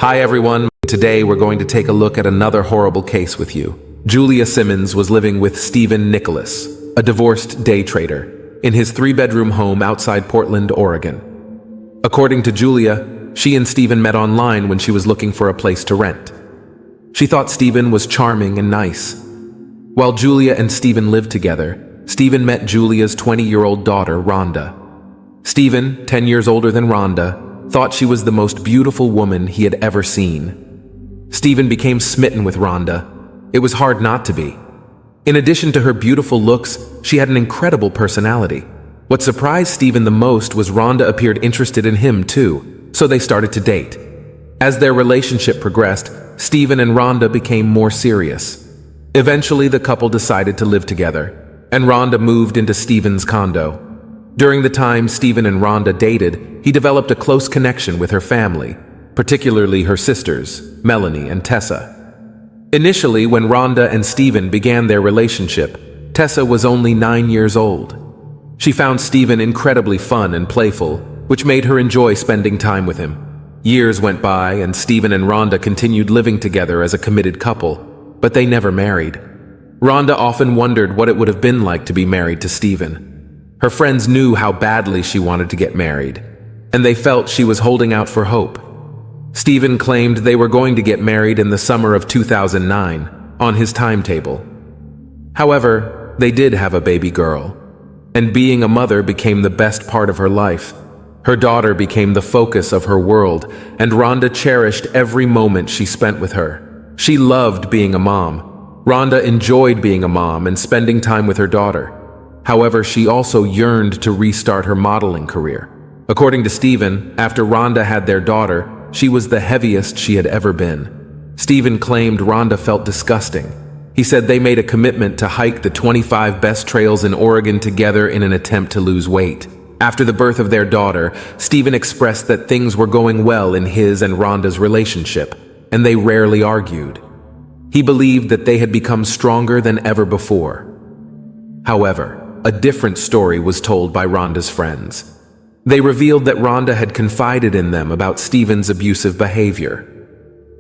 Hi everyone, today we're going to take a look at another horrible case with you. Julia Simmons was living with Stephen Nicholas, a divorced day trader, in his 3-bedroom home outside Portland, Oregon. According to Julia, she and Stephen met online when she was looking for a place to rent. She thought Stephen was charming and nice. While Julia and Stephen lived together, Stephen met Julia's 20-year-old daughter, Rhonda. Stephen, 10 years older than Rhonda, thought she was the most beautiful woman he had ever seen. Stephen became smitten with Rhonda. It was hard not to be. In addition to her beautiful looks, she had an incredible personality. What surprised Stephen the most was Rhonda appeared interested in him too, so they started to date. As their relationship progressed, Stephen and Rhonda became more serious. Eventually, the couple decided to live together, and Rhonda moved into Stephen's condo. During the time Stephen and Rhonda dated, he developed a close connection with her family, particularly her sisters, Melanie and Tessa. Initially, when Rhonda and Stephen began their relationship, Tessa was only 9 years old. She found Stephen incredibly fun and playful, which made her enjoy spending time with him. Years went by, and Stephen and Rhonda continued living together as a committed couple, but they never married. Rhonda often wondered what it would have been like to be married to Stephen. Her friends knew how badly she wanted to get married, and they felt she was holding out for hope. Stephen claimed they were going to get married in the summer of 2009, on his timetable. However, they did have a baby girl, and being a mother became the best part of her life. Her daughter became the focus of her world, and Rhonda cherished every moment she spent with her. She loved being a mom. Rhonda enjoyed being a mom and spending time with her daughter. However, she also yearned to restart her modeling career. According to Stephen, after Rhonda had their daughter, she was the heaviest she had ever been. Stephen claimed Rhonda felt disgusting. He said they made a commitment to hike the 25 best trails in Oregon together in an attempt to lose weight. After the birth of their daughter, Stephen expressed that things were going well in his and Rhonda's relationship, and they rarely argued. He believed that they had become stronger than ever before. However, a different story was told by Rhonda's friends. They revealed that Rhonda had confided in them about Stephen's abusive behavior.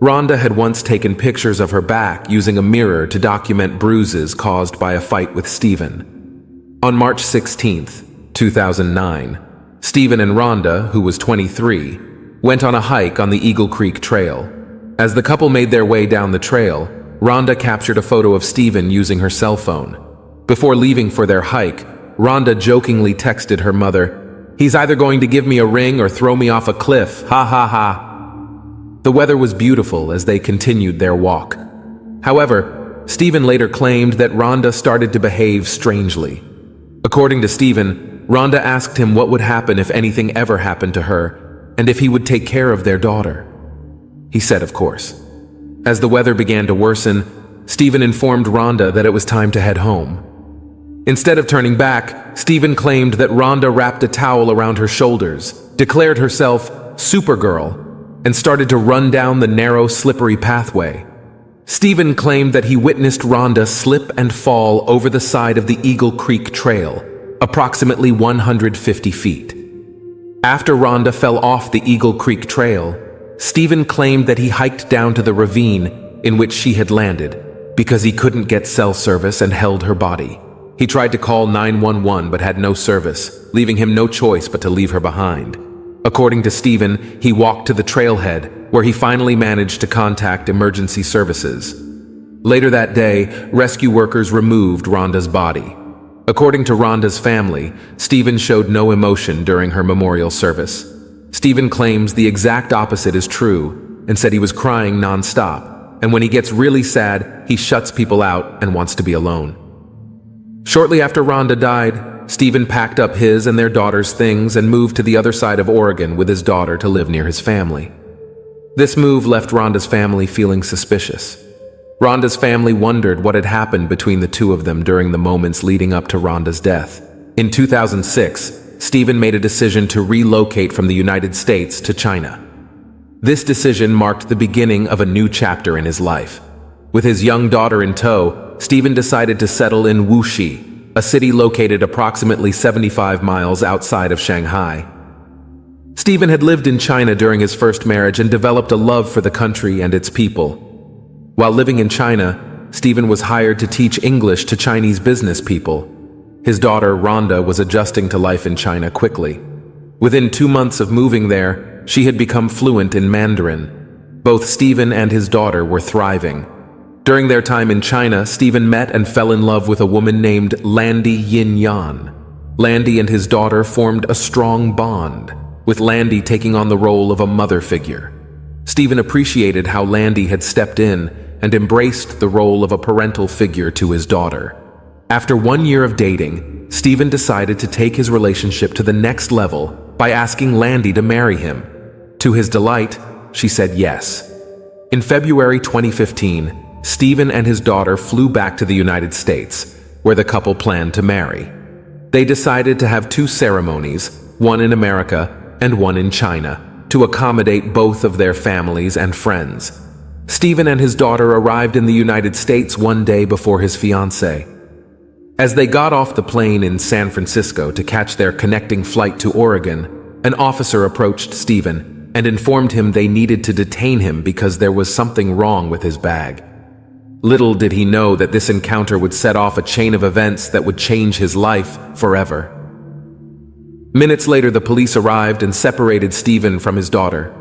Rhonda had once taken pictures of her back using a mirror to document bruises caused by a fight with Stephen. On March 16, 2009, Stephen and Rhonda, who was 23, went on a hike on the Eagle Creek Trail. As the couple made their way down the trail, Rhonda captured a photo of Stephen using her cell phone. Before leaving for their hike, Rhonda jokingly texted her mother, "He's either going to give me a ring or throw me off a cliff, ha ha ha." The weather was beautiful as they continued their walk. However, Stephen later claimed that Rhonda started to behave strangely. According to Stephen, Rhonda asked him what would happen if anything ever happened to her, and if he would take care of their daughter. He said, of course. As the weather began to worsen, Stephen informed Rhonda that it was time to head home. Instead of turning back, Stephen claimed that Rhonda wrapped a towel around her shoulders, declared herself Supergirl, and started to run down the narrow, slippery pathway. Stephen claimed that he witnessed Rhonda slip and fall over the side of the Eagle Creek Trail, approximately 150 feet. After Rhonda fell off the Eagle Creek Trail, Stephen claimed that he hiked down to the ravine in which she had landed because he couldn't get cell service and held her body. He tried to call 911 but had no service, leaving him no choice but to leave her behind. According to Stephen, he walked to the trailhead, where he finally managed to contact emergency services. Later that day, rescue workers removed Rhonda's body. According to Rhonda's family, Stephen showed no emotion during her memorial service. Stephen claims the exact opposite is true and said he was crying non-stop, and when he gets really sad, he shuts people out and wants to be alone. Shortly after Rhonda died, Stephen packed up his and their daughter's things and moved to the other side of Oregon with his daughter to live near his family. This move left Rhonda's family feeling suspicious. Rhonda's family wondered what had happened between the two of them during the moments leading up to Rhonda's death. In 2006, Stephen made a decision to relocate from the United States to China. This decision marked the beginning of a new chapter in his life. With his young daughter in tow, Stephen decided to settle in Wuxi, a city located approximately 75 miles outside of Shanghai. Stephen had lived in China during his first marriage and developed a love for the country and its people. While living in China, Stephen was hired to teach English to Chinese business people. His daughter, Rhonda, was adjusting to life in China quickly. Within 2 months of moving there, she had become fluent in Mandarin. Both Stephen and his daughter were thriving. During their time in China, Stephen met and fell in love with a woman named Landy Yin Yan. Landy and his daughter formed a strong bond, with Landy taking on the role of a mother figure. Stephen appreciated how Landy had stepped in and embraced the role of a parental figure to his daughter. After 1 year of dating, Stephen decided to take his relationship to the next level by asking Landy to marry him. To his delight, she said yes. In February 2015, Stephen and his daughter flew back to the United States, where the couple planned to marry. They decided to have 2 ceremonies, one in America and one in China, to accommodate both of their families and friends. Stephen and his daughter arrived in the United States 1 day before his fiancée. As they got off the plane in San Francisco to catch their connecting flight to Oregon, an officer approached Stephen and informed him they needed to detain him because there was something wrong with his bag. Little did he know that this encounter would set off a chain of events that would change his life forever. Minutes later, the police arrived and separated Stephen from his daughter.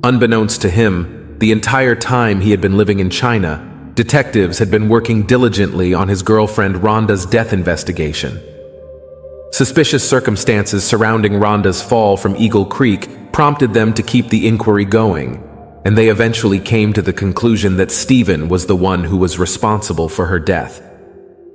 Unbeknownst to him, the entire time he had been living in China, detectives had been working diligently on his girlfriend Rhonda's death investigation. Suspicious circumstances surrounding Rhonda's fall from Eagle Creek prompted them to keep the inquiry going, and they eventually came to the conclusion that Stephen was the one who was responsible for her death.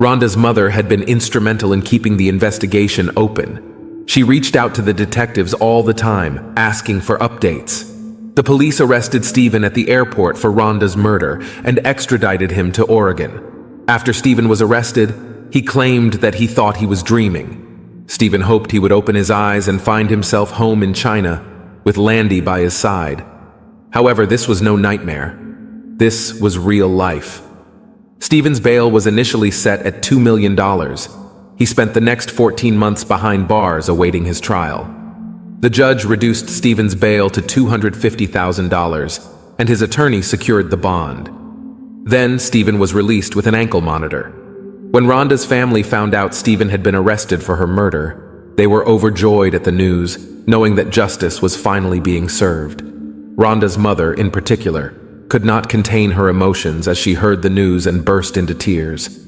Rhonda's mother had been instrumental in keeping the investigation open. She reached out to the detectives all the time, asking for updates. The police arrested Stephen at the airport for Rhonda's murder and extradited him to Oregon. After Stephen was arrested, he claimed that he thought he was dreaming. Stephen hoped he would open his eyes and find himself home in China, with Landy by his side. However, this was no nightmare. This was real life. Stephen's bail was initially set at $2 million. He spent the next 14 months behind bars awaiting his trial. The judge reduced Stephen's bail to $250,000, and his attorney secured the bond. Then Stephen was released with an ankle monitor. When Rhonda's family found out Stephen had been arrested for her murder, they were overjoyed at the news, knowing that justice was finally being served. Rhonda's mother, in particular, could not contain her emotions as she heard the news and burst into tears.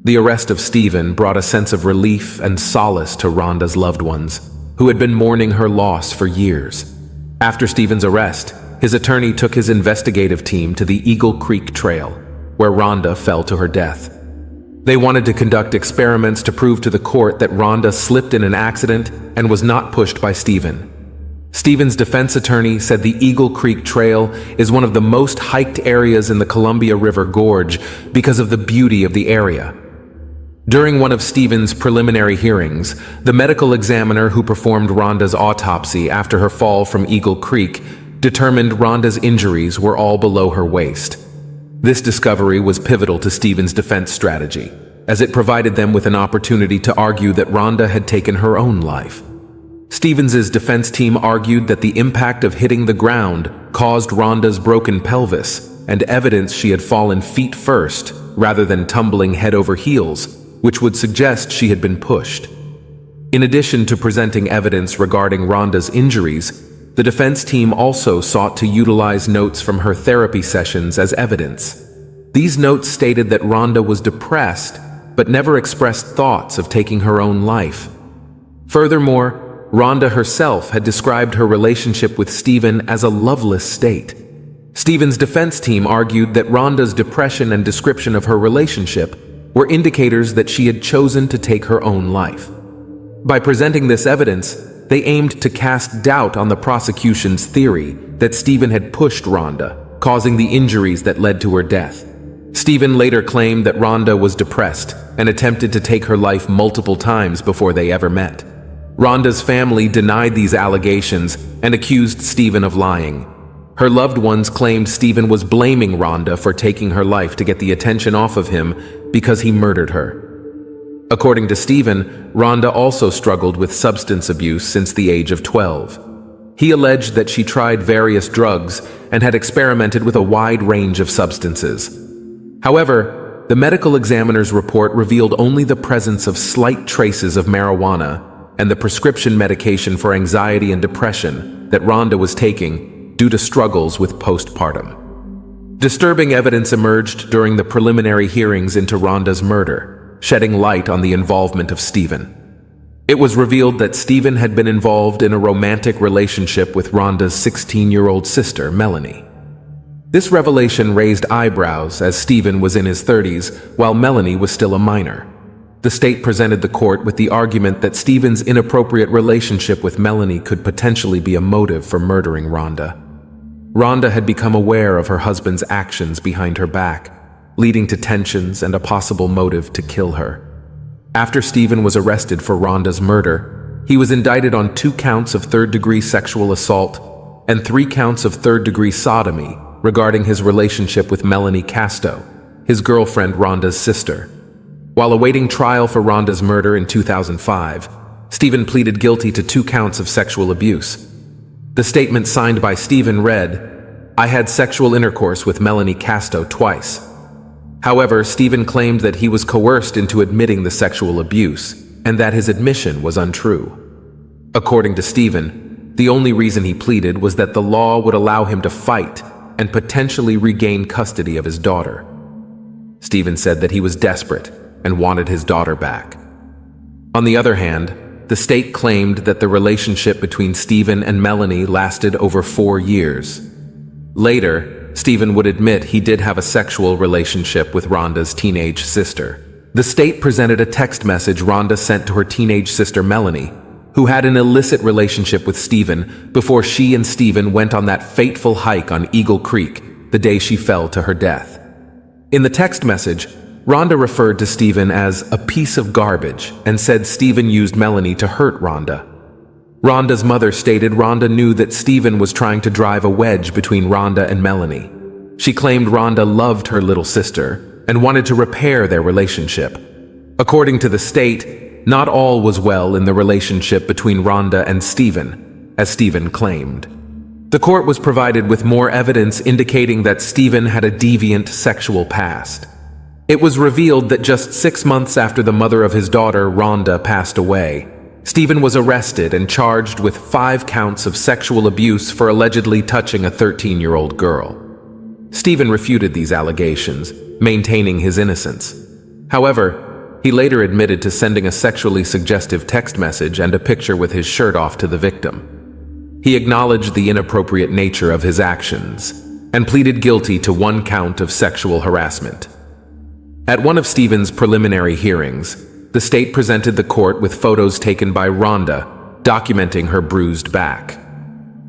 The arrest of Stephen brought a sense of relief and solace to Rhonda's loved ones, who had been mourning her loss for years. After Stephen's arrest, his attorney took his investigative team to the Eagle Creek Trail, where Rhonda fell to her death. They wanted to conduct experiments to prove to the court that Rhonda slipped in an accident and was not pushed by Stephen. Stephen's defense attorney said the Eagle Creek Trail is one of the most hiked areas in the Columbia River Gorge because of the beauty of the area. During one of Stephen's preliminary hearings, the medical examiner who performed Rhonda's autopsy after her fall from Eagle Creek determined Rhonda's injuries were all below her waist. This discovery was pivotal to Stephen's defense strategy, as it provided them with an opportunity to argue that Rhonda had taken her own life. Stevens's defense team argued that the impact of hitting the ground caused Rhonda's broken pelvis and evidence she had fallen feet first rather than tumbling head over heels, which would suggest she had been pushed. In addition to presenting evidence regarding Rhonda's injuries, the defense team also sought to utilize notes from her therapy sessions as evidence. These notes stated that Rhonda was depressed, but never expressed thoughts of taking her own life. Furthermore, Rhonda herself had described her relationship with Stephen as a loveless state. Stephen's defense team argued that Rhonda's depression and description of her relationship were indicators that she had chosen to take her own life. By presenting this evidence, they aimed to cast doubt on the prosecution's theory that Stephen had pushed Rhonda, causing the injuries that led to her death. Stephen later claimed that Rhonda was depressed and attempted to take her life multiple times before they ever met. Rhonda's family denied these allegations and accused Stephen of lying. Her loved ones claimed Stephen was blaming Rhonda for taking her life to get the attention off of him because he murdered her. According to Stephen, Rhonda also struggled with substance abuse since the age of 12. He alleged that she tried various drugs and had experimented with a wide range of substances. However, the medical examiner's report revealed only the presence of slight traces of marijuana and the prescription medication for anxiety and depression that Rhonda was taking due to struggles with postpartum. Disturbing evidence emerged during the preliminary hearings into Rhonda's murder, shedding light on the involvement of Stephen. It was revealed that Stephen had been involved in a romantic relationship with Rhonda's 16-year-old sister, Melanie. This revelation raised eyebrows as Stephen was in his 30s while Melanie was still a minor. The state presented the court with the argument that Stephen's inappropriate relationship with Melanie could potentially be a motive for murdering Rhonda. Rhonda had become aware of her husband's actions behind her back, leading to tensions and a possible motive to kill her. After Stephen was arrested for Rhonda's murder, he was indicted on 2 counts of third-degree sexual assault and 3 counts of third-degree sodomy regarding his relationship with Rhonda Casto, his girlfriend Rhonda's sister. While awaiting trial for Rhonda's murder in 2005, Stephen pleaded guilty to 2 counts of sexual abuse. The statement signed by Stephen read, "I had sexual intercourse with Rhonda Casto twice." However, Stephen claimed that he was coerced into admitting the sexual abuse and that his admission was untrue. According to Stephen, the only reason he pleaded was that the law would allow him to fight and potentially regain custody of his daughter. Stephen said that he was desperate and wanted his daughter back. On the other hand, the state claimed that the relationship between Stephen and Melanie lasted over 4 years. Later, Stephen would admit he did have a sexual relationship with Rhonda's teenage sister. The state presented a text message Rhonda sent to her teenage sister Melanie, who had an illicit relationship with Stephen before she and Stephen went on that fateful hike on Eagle Creek the day she fell to her death. In the text message, Rhonda referred to Stephen as a piece of garbage and said Stephen used Melanie to hurt Rhonda. Rhonda's mother stated Rhonda knew that Stephen was trying to drive a wedge between Rhonda and Melanie. She claimed Rhonda loved her little sister and wanted to repair their relationship. According to the state, not all was well in the relationship between Rhonda and Stephen, as Stephen claimed. The court was provided with more evidence indicating that Stephen had a deviant sexual past. It was revealed that just 6 months after the mother of his daughter, Rhonda, passed away, Stephen was arrested and charged with 5 counts of sexual abuse for allegedly touching a 13-year-old girl. Stephen refuted these allegations, maintaining his innocence. However, he later admitted to sending a sexually suggestive text message and a picture with his shirt off to the victim. He acknowledged the inappropriate nature of his actions and pleaded guilty to 1 count of sexual harassment. At one of Stephen's preliminary hearings, the state presented the court with photos taken by Rhonda, documenting her bruised back.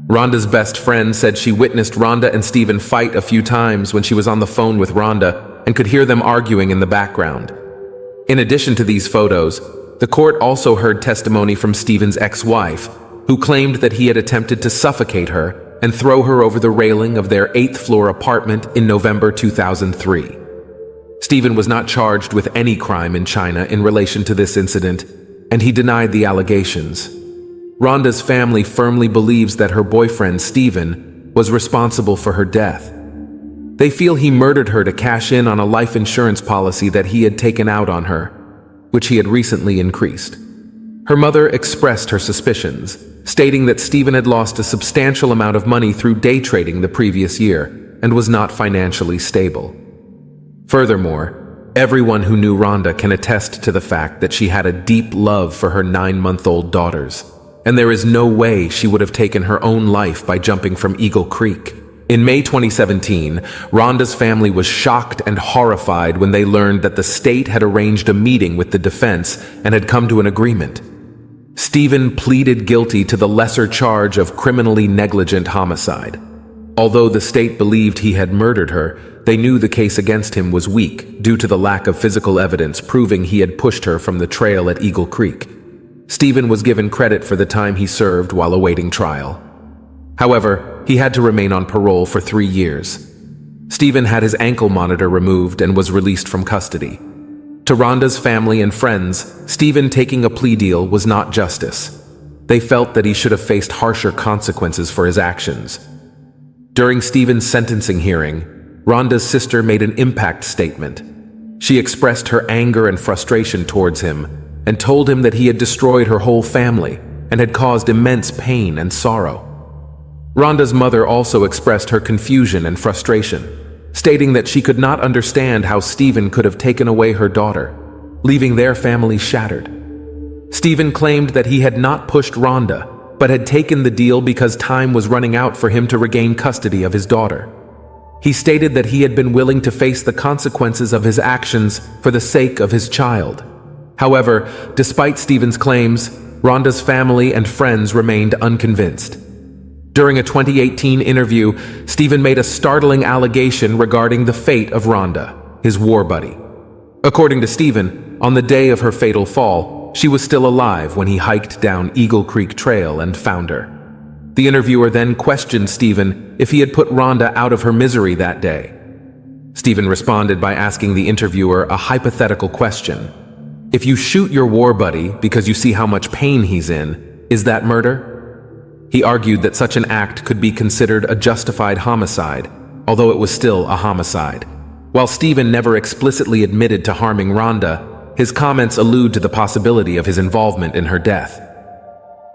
Rhonda's best friend said she witnessed Rhonda and Stephen fight a few times when she was on the phone with Rhonda and could hear them arguing in the background. In addition to these photos, the court also heard testimony from Stephen's ex-wife, who claimed that he had attempted to suffocate her and throw her over the railing of their 8th-floor apartment in November 2003. Stephen was not charged with any crime in China in relation to this incident, and he denied the allegations. Rhonda's family firmly believes that her boyfriend, Stephen, was responsible for her death. They feel he murdered her to cash in on a life insurance policy that he had taken out on her, which he had recently increased. Her mother expressed her suspicions, stating that Stephen had lost a substantial amount of money through day trading the previous year and was not financially stable. Furthermore, everyone who knew Rhonda can attest to the fact that she had a deep love for her 9-month-old daughters, and there is no way she would have taken her own life by jumping from Eagle Creek. In May 2017, Rhonda's family was shocked and horrified when they learned that the state had arranged a meeting with the defense and had come to an agreement. Stephen pleaded guilty to the lesser charge of criminally negligent homicide. Although the state believed he had murdered her, they knew the case against him was weak due to the lack of physical evidence proving he had pushed her from the trail at Eagle Creek. Stephen was given credit for the time he served while awaiting trial. However, he had to remain on parole for 3 years. Stephen had his ankle monitor removed and was released from custody. To Rhonda's family and friends, Stephen taking a plea deal was not justice. They felt that he should have faced harsher consequences for his actions. During Stephen's sentencing hearing, Rhonda's sister made an impact statement. She expressed her anger and frustration towards him and told him that he had destroyed her whole family and had caused immense pain and sorrow. Rhonda's mother also expressed her confusion and frustration, stating that she could not understand how Stephen could have taken away her daughter, leaving their family shattered. Stephen claimed that he had not pushed Rhonda, but had taken the deal because time was running out for him to regain custody of his daughter. He stated that he had been willing to face the consequences of his actions for the sake of his child. However, despite Stephen's claims, Rhonda's family and friends remained unconvinced. During a 2018 interview, Stephen made a startling allegation regarding the fate of Rhonda, his war buddy. According to Stephen, on the day of her fatal fall, she was still alive when he hiked down Eagle Creek Trail and found her. The interviewer then questioned Stephen if he had put Rhonda out of her misery that day. Stephen responded by asking the interviewer a hypothetical question. If you shoot your war buddy because you see how much pain he's in, is that murder? He argued that such an act could be considered a justified homicide, although it was still a homicide. While Stephen never explicitly admitted to harming Rhonda, his comments allude to the possibility of his involvement in her death.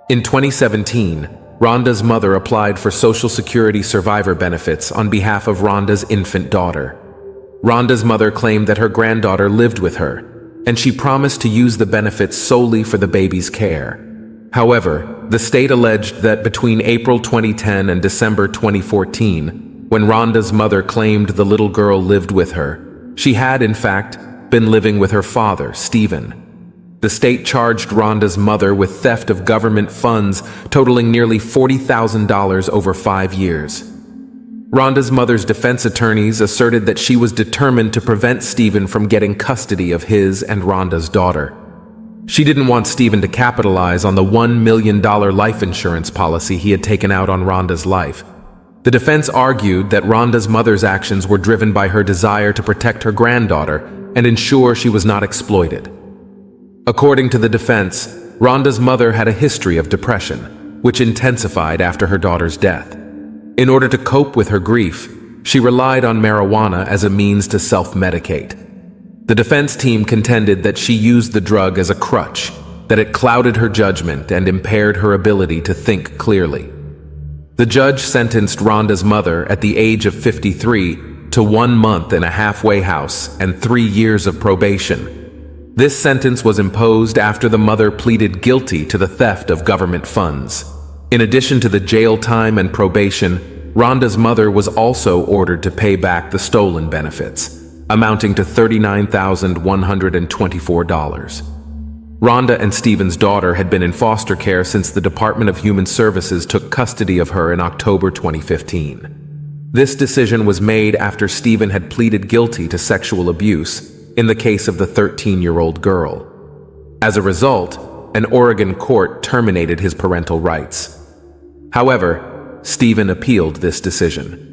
In 2017, Rhonda's mother applied for Social Security survivor benefits on behalf of Rhonda's infant daughter. Rhonda's mother claimed that her granddaughter lived with her, and she promised to use the benefits solely for the baby's care. However, the state alleged that between April 2010 and December 2014, when Rhonda's mother claimed the little girl lived with her, she had, in fact, been living with her father, Stephen. The state charged Rhonda's mother with theft of government funds totaling nearly $40,000 over 5 years. Rhonda's mother's defense attorneys asserted that she was determined to prevent Stephen from getting custody of his and Rhonda's daughter. She didn't want Stephen to capitalize on the $1 million life insurance policy he had taken out on Rhonda's life. The defense argued that Rhonda's mother's actions were driven by her desire to protect her granddaughter and ensure she was not exploited. According to the defense, Rhonda's mother had a history of depression, which intensified after her daughter's death. In order to cope with her grief, she relied on marijuana as a means to self-medicate. The defense team contended that she used the drug as a crutch, that it clouded her judgment and impaired her ability to think clearly. The judge sentenced Rhonda's mother at the age of 53 to 1 month in a halfway house and 3 years of probation. This sentence was imposed after the mother pleaded guilty to the theft of government funds. In addition to the jail time and probation, Rhonda's mother was also ordered to pay back the stolen benefits, amounting to $39,124. Rhonda and Stephen's daughter had been in foster care since the Department of Human Services took custody of her in October 2015. This decision was made after Stephen had pleaded guilty to sexual abuse in the case of the 13-year-old girl. As a result, an Oregon court terminated his parental rights. However, Stephen appealed this decision.